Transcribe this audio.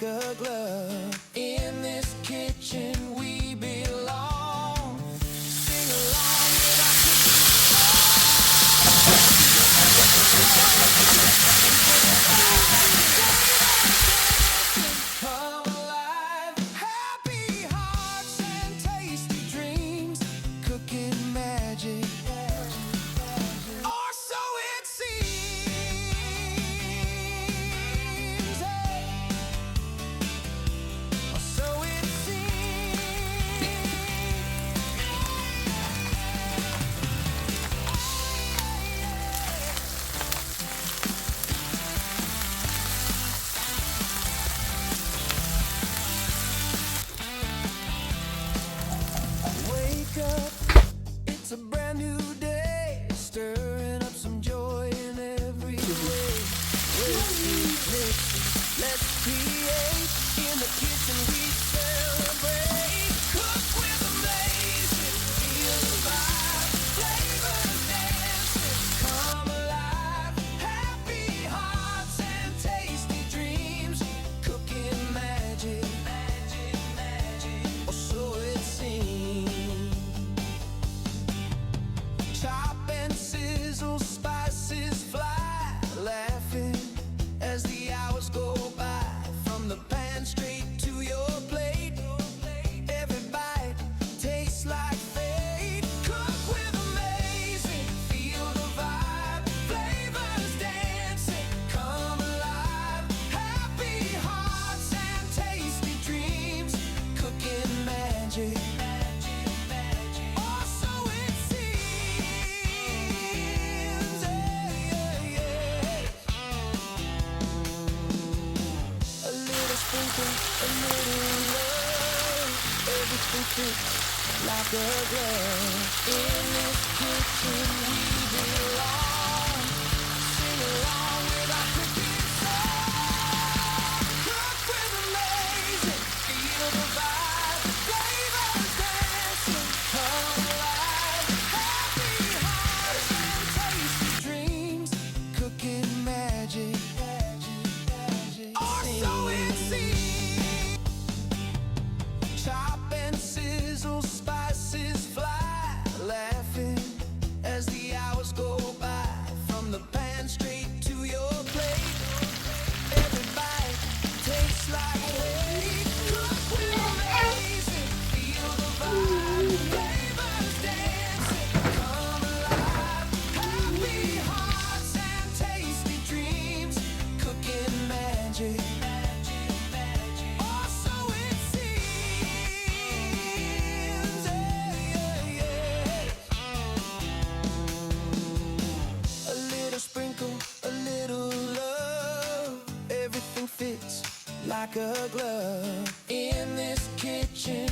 like a glove. In this kitchen we belong. Sing along with our come alive. Happy hearts and tasty dreams, cooking magic. Or so it seems. Or so it seems. Wake up, it's a brand new day, stirring up some joy in every way. Let's create, in the kitchen we celebrate. Cook with amazing, feel the vibe, flavors dancing, come alive. Happy hearts and tasty dreams, cooking magic, magic, magic, or so it seems. Chop and sizzle, spices fly, laughing as the hours go by. From the pan straight to your plate, every bite tastes like fate. Cook with amazing, feel the vibe, flavors dancing, come alive. Happy hearts and tasty dreams, cooking magic, magic, magic, or so it seems. A little sprinkle, a little love, everything fits like a glove. In this kitchen we belong. Sing along with our cooking song. Cook with amazing, feel the vibe, flavors dancing, come alive. Happy hearts and tasty dreams, cooking magic, magic, magic. Or so it seems. Chop and sizzle, spices fly, laughing as the hours go by. From the pan straight to your plate, every bite tastes like wait. Cook with amazing, feel the vibe, flavors dancing, come alive. Happy hearts and tasty dreams, cooking magic, magic, magic, or so it seems. A little sprinkle, a little love, everything fits like a glove. In this kitchen